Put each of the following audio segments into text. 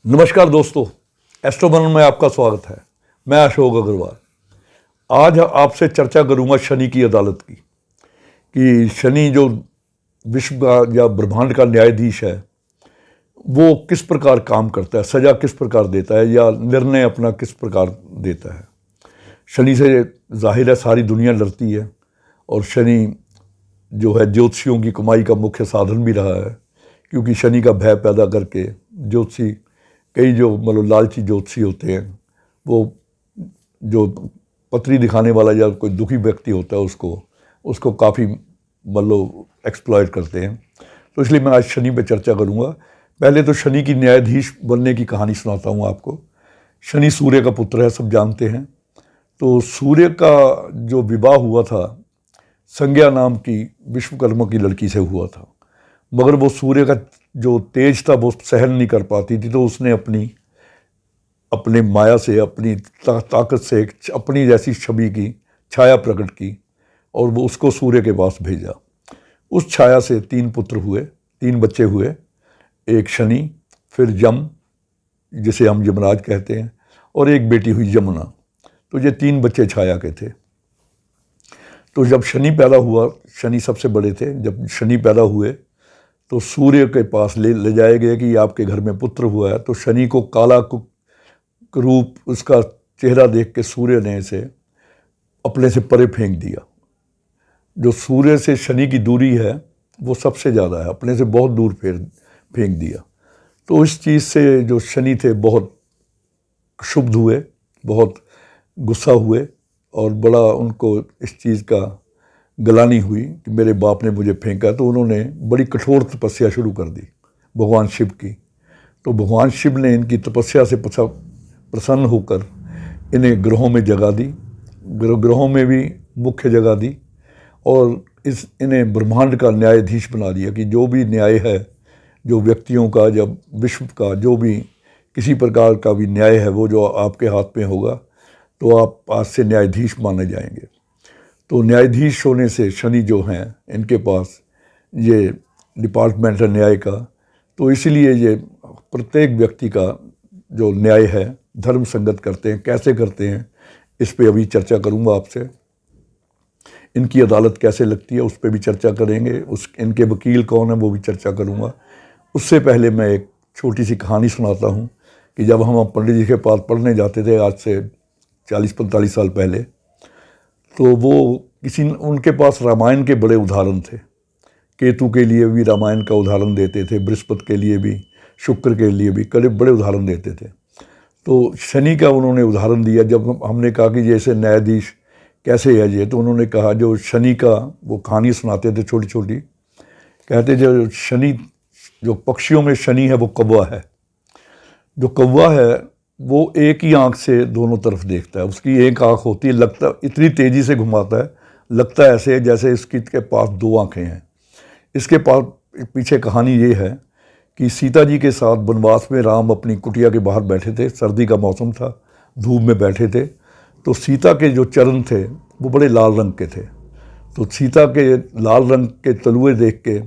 नमस्कार दोस्तों, एस्ट्रोबन में आपका स्वागत है। मैं अशोक अग्रवाल। आज आपसे चर्चा करूंगा शनि की अदालत की, कि शनि जो विश्व का या ब्रह्मांड का न्यायाधीश है वो किस प्रकार काम करता है, सज़ा किस प्रकार देता है या निर्णय अपना किस प्रकार देता है। शनि से जाहिर है सारी दुनिया डरती है, और शनि जो है ज्योतिषियों की कमाई का मुख्य साधन भी रहा है, क्योंकि शनि का भय पैदा करके ज्योतिषी, कई जो मतलब लालची ज्योतिषी होते हैं, वो जो पत्री दिखाने वाला या कोई दुखी व्यक्ति होता है उसको काफ़ी मतलब एक्सप्लॉयट करते हैं। तो इसलिए मैं आज शनि पे चर्चा करूँगा। पहले तो शनि की न्यायाधीश बनने की कहानी सुनाता हूँ आपको। शनि सूर्य का पुत्र है, सब जानते हैं। तो सूर्य का जो विवाह हुआ था संज्ञा नाम की विश्वकर्मा की लड़की से हुआ था, मगर वो सूर्य का जो तेज था वो सहन नहीं कर पाती थी, तो उसने अपने माया से, अपनी ताकत से अपनी जैसी छवि की छाया प्रकट की और वो उसको सूर्य के पास भेजा। उस छाया से 3 पुत्र हुए, 3 बच्चे हुए। एक शनि, फिर यम जिसे हम यमराज कहते हैं, और एक बेटी हुई यमुना। तो ये 3 बच्चे छाया के थे। तो जब शनि पैदा हुआ, शनि सबसे बड़े थे, जब शनि पैदा हुए तो सूर्य के पास ले जाए गए कि आपके घर में पुत्र हुआ है। तो शनि को काला रूप, उसका चेहरा देख के सूर्य ने इसे अपने से परे फेंक दिया। जो सूर्य से शनि की दूरी है वो सबसे ज़्यादा है, अपने से बहुत दूर फेंक दिया। तो इस चीज़ से जो शनि थे बहुत क्षुब्ध हुए, बहुत गुस्सा हुए, और बड़ा उनको इस चीज़ का गलानी हुई कि मेरे बाप ने मुझे फेंका। तो उन्होंने बड़ी कठोर तपस्या शुरू कर दी भगवान शिव की। तो भगवान शिव ने इनकी तपस्या से प्रसन्न होकर इन्हें ग्रहों में जगह दी, ग्रहों में भी मुख्य जगह दी, और इन्हें ब्रह्मांड का न्यायाधीश बना दिया कि जो भी न्याय है, जो व्यक्तियों का, जब विश्व का जो भी किसी प्रकार का भी न्याय है, वो जो आपके हाथ में होगा तो आप आज से न्यायाधीश माने जाएंगे। तो न्यायाधीश होने से शनि जो हैं, इनके पास ये डिपार्टमेंट है न्याय का, तो इसलिए ये प्रत्येक व्यक्ति का जो न्याय है धर्म संगत करते हैं। कैसे करते हैं इस पे अभी चर्चा करूंगा आपसे। इनकी अदालत कैसे लगती है उस पे भी चर्चा करेंगे, इनके वकील कौन है वो भी चर्चा करूंगा। उससे पहले मैं एक छोटी सी कहानी सुनाता हूँ कि जब हम पंडित जी के पास पढ़ने जाते थे आज से 40-45 साल पहले, तो वो उनके पास रामायण के बड़े उदाहरण थे। केतु के लिए भी रामायण का उदाहरण देते थे, बृहस्पति के लिए भी, शुक्र के लिए भी बड़े उदाहरण देते थे। तो शनि का उन्होंने उदाहरण दिया। जब हमने कहा कि जैसे न्यायाधीश कैसे है ये, तो उन्होंने कहा, जो शनि का वो कहानी सुनाते थे छोटी छोटी, कहते जो शनि, जो पक्षियों में शनि है वो कौवा है। जो कौवा है वो एक ही आंख से दोनों तरफ देखता है। उसकी एक आंख होती है, लगता इतनी तेज़ी से घुमाता है, लगता है ऐसे जैसे इसके पास 2 आंखें हैं। इसके पास पीछे कहानी ये है कि सीता जी के साथ वनवास में राम अपनी कुटिया के बाहर बैठे थे, सर्दी का मौसम था, धूप में बैठे थे। तो सीता के जो चरण थे वो बड़े लाल रंग के थे। तो सीता के लाल रंग के तलुए देख के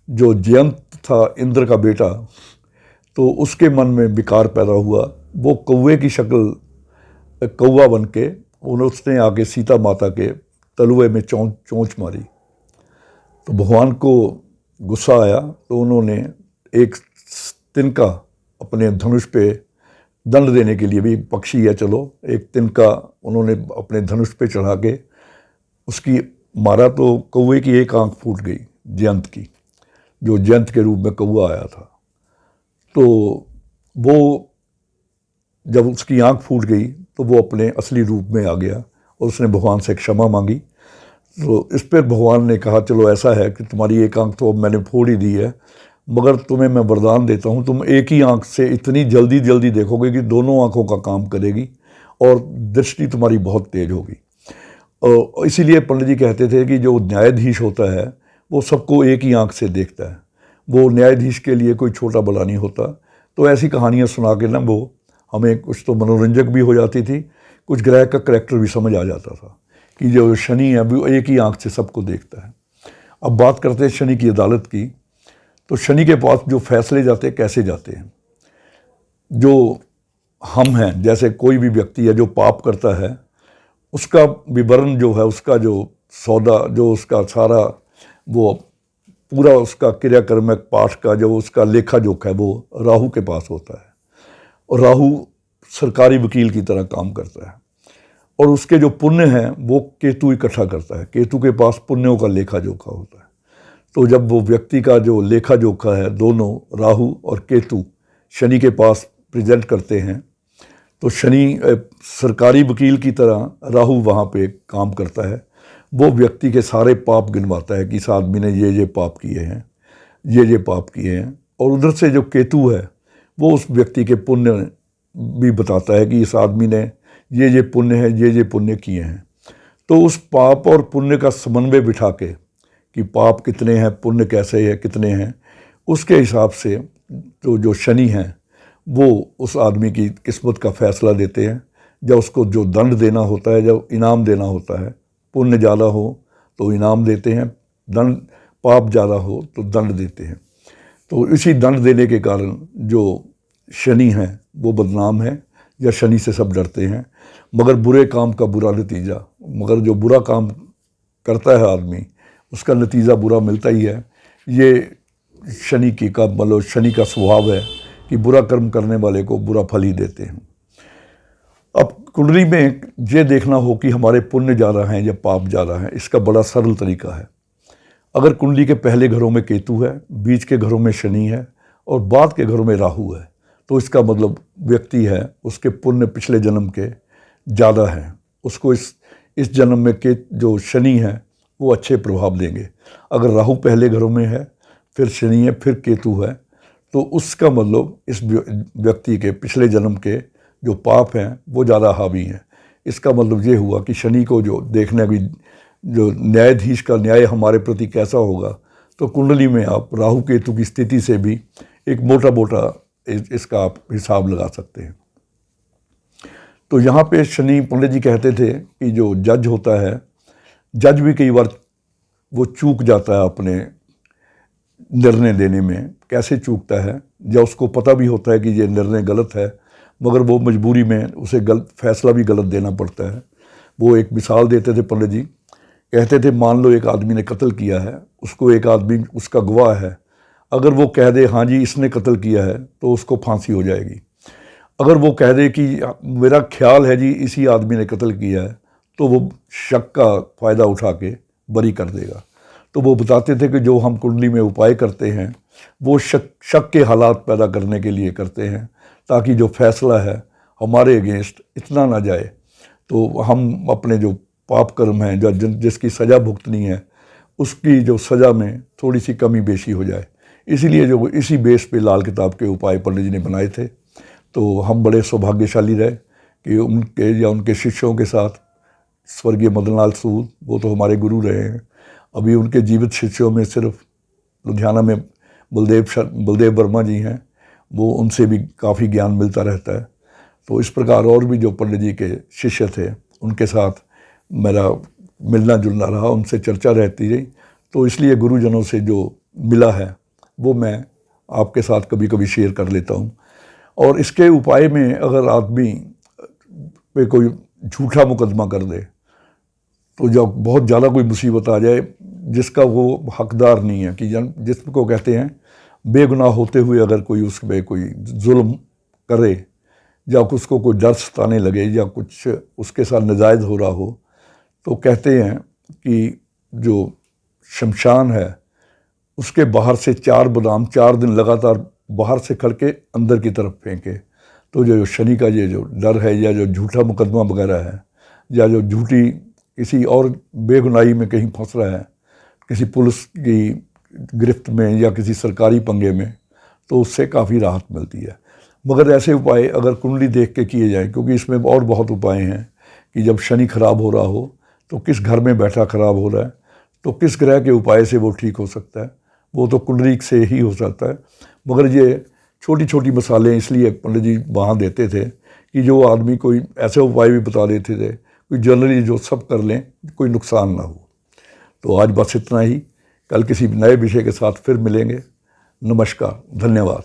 जो जयंत था, इंद्र का बेटा, तो उसके मन में विकार पैदा हुआ। वो कौवे की शक्ल, कौवा बन के उसने आके सीता माता के तलुए में चोंच मारी। तो भगवान को गुस्सा आया, तो उन्होंने एक तिनका अपने धनुष पे दंड देने के लिए, भी पक्षी है चलो, एक तिनका उन्होंने अपने धनुष पे चढ़ा के उसकी मारा। तो कौवे की एक आंख फूट गई, जयंत की, जो जयंत के रूप में कौवा आया था। तो वो जब उसकी आंख फूट गई तो वो अपने असली रूप में आ गया और उसने भगवान से क्षमा मांगी। तो इस पर भगवान ने कहा, चलो ऐसा है कि तुम्हारी एक आंख तो अब मैंने फोड़ ही दी है, मगर तुम्हें मैं वरदान देता हूँ, तुम एक ही आंख से इतनी जल्दी देखोगे कि दोनों आंखों का काम करेगी और दृष्टि तुम्हारी बहुत तेज होगी। और इसीलिए पंडित जी कहते थे कि जो न्यायाधीश होता है वो सबको एक ही आंख से देखता है, वो न्यायाधीश के लिए कोई छोटा बड़ा नहीं होता। तो ऐसी कहानियाँ सुना के ना वो हमें कुछ तो मनोरंजक भी हो जाती थी, कुछ ग्रह का करैक्टर भी समझ आ जाता था कि जो शनि है वो एक ही आंख से सबको देखता है। अब बात करते हैं शनि की अदालत की। तो शनि के पास जो फैसले जाते कैसे जाते हैं, जो हम हैं, जैसे कोई भी व्यक्ति है जो पाप करता है, उसका विवरण जो है, उसका जो सौदा, जो उसका सारा वो पूरा उसका क्रियाकर्मक पाठ का जो उसका लेखा जोखा है, वो राहु के पास होता है। और राहु सरकारी वकील की तरह काम करता है। और उसके जो पुण्य हैं वो केतु इकट्ठा करता है। केतु के पास पुण्यों का लेखा जोखा होता है। तो जब वो व्यक्ति का जो लेखा जोखा है, दोनों राहु और केतु शनि के पास प्रेजेंट करते हैं, तो शनि सरकारी वकील की तरह राहु वहाँ पे काम करता है। वो व्यक्ति के सारे पाप गिनवाता है कि इस आदमी ने ये पाप किए हैं, ये पाप किए हैं। और उधर से जो केतु है वो उस व्यक्ति के पुण्य भी बताता है कि इस आदमी ने ये पुण्य है, ये पुण्य किए हैं। तो उस पाप और पुण्य का समन्वय बिठा के कि पाप कितने हैं, पुण्य कैसे है, कितने हैं, उसके हिसाब से तो जो शनि हैं वो उस आदमी की किस्मत का फैसला देते हैं। जब उसको जो दंड देना होता है, जब इनाम देना होता है, पुण्य ज़्यादा हो तो इनाम देते हैं, दंड पाप ज़्यादा हो तो दंड देते हैं। तो इसी दंड देने के कारण जो शनि है वो बदनाम है, या शनि से सब डरते हैं। मगर बुरे काम का बुरा नतीजा, मगर जो बुरा काम करता है आदमी, उसका नतीजा बुरा मिलता ही है। ये शनि की का मतलब शनि का स्वभाव है कि बुरा कर्म करने वाले को बुरा फल ही देते हैं। अब कुंडली में ये देखना हो कि हमारे पुण्य ज़्यादा हैं या पाप ज़्यादा हैं, इसका बड़ा सरल तरीका है। अगर कुंडली के पहले घरों में केतु है, बीच के घरों में शनि है और बाद के घरों में राहु है, तो इसका मतलब व्यक्ति है उसके पुण्य पिछले जन्म के ज़्यादा हैं। उसको इस जन्म में के जो शनि है वो अच्छे प्रभाव देंगे। अगर राहु पहले घरों में है, फिर शनि है, फिर केतु है, तो उसका मतलब इस व्यक्ति के पिछले जन्म के जो पाप हैं वो ज़्यादा हावी हैं। इसका मतलब ये हुआ कि शनि को जो देखने की जो न्यायाधीश का न्याय हमारे प्रति कैसा होगा, तो कुंडली में आप राहु केतु की स्थिति से भी एक मोटा इसका आप हिसाब लगा सकते हैं। तो यहाँ पे शनि पंडित जी कहते थे कि जो जज होता है, जज भी कई बार वो चूक जाता है अपने निर्णय देने में। कैसे चूकता है? जब उसको पता भी होता है कि ये निर्णय गलत है, मगर वो मजबूरी में उसे गलत फैसला भी गलत देना पड़ता है। वो एक मिसाल देते थे पंडित जी, कहते थे मान लो एक आदमी ने कत्ल किया है, उसको एक आदमी उसका गवाह है, अगर वो कह दे हाँ जी इसने कत्ल किया है तो उसको फांसी हो जाएगी। अगर वो कह दे कि मेरा ख्याल है जी इसी आदमी ने कत्ल किया है, तो वो शक का फ़ायदा उठा के बरी कर देगा। तो वो बताते थे कि जो हम कुंडली में उपाय करते हैं वो शक के हालात पैदा करने के लिए करते हैं, ताकि जो फैसला है हमारे अगेंस्ट इतना ना जाए, तो हम अपने जो पाप कर्म हैं, जो जिसकी सज़ा भुगतनी है, उसकी जो सज़ा में थोड़ी सी कमी बेशी हो जाए। इसीलिए जो इसी बेस पे लाल किताब के उपाय पंडित जी ने बनाए थे। तो हम बड़े सौभाग्यशाली रहे कि उनके या उनके शिष्यों के साथ स्वर्गीय मदनलाल सूद, वो तो हमारे गुरु रहे हैं। अभी उनके जीवित शिष्यों में सिर्फ लुधियाना में बलदेव वर्मा जी हैं, वो उनसे भी काफ़ी ज्ञान मिलता रहता है। तो इस प्रकार और भी जो पंडित जी के शिष्य थे उनके साथ मेरा मिलना जुलना रहा, उनसे चर्चा रहती रही। तो इसलिए गुरुजनों से जो मिला है वो मैं आपके साथ कभी कभी शेयर कर लेता हूँ। और इसके उपाय में अगर आदमी पे कोई झूठा मुकदमा कर दे, तो जब बहुत ज़्यादा कोई मुसीबत आ जाए जिसका वो हकदार नहीं है, कि जिसको कहते हैं बेगुनाह होते हुए अगर कोई उस पर कोई जुल्म करे, या उसको कोई डर सताने लगे, या कुछ उसके साथ नाजायज़ हो रहा हो, तो कहते हैं कि जो शमशान है उसके बाहर से 4 बादाम 4 दिन लगातार बाहर से करके अंदर की तरफ फेंके। तो जो शनि का ये जो डर है, या जो झूठा मुकदमा वगैरह है, या जो झूठी किसी और बेगुनाही में कहीं फंस रहा है, किसी पुलिस की गिरफ्त में या किसी सरकारी पंगे में, तो उससे काफ़ी राहत मिलती है। मगर ऐसे उपाय अगर कुंडली देख के किए जाएं, क्योंकि इसमें और बहुत उपाय हैं कि जब शनि खराब हो रहा हो तो किस घर में बैठा खराब हो रहा है, तो किस ग्रह के उपाय से वो ठीक हो सकता है, वो तो कुंडली से ही हो सकता है। मगर ये छोटी छोटी मसालें इसलिए पंडित जी वहाँ देते थे कि जो आदमी कोई ऐसे उपाय भी बता देते थे कोई जनरली जो सब कर लें, कोई नुकसान ना हो। तो आज बस इतना ही, कल किसी नए विषय के साथ फिर मिलेंगे। नमस्कार, धन्यवाद।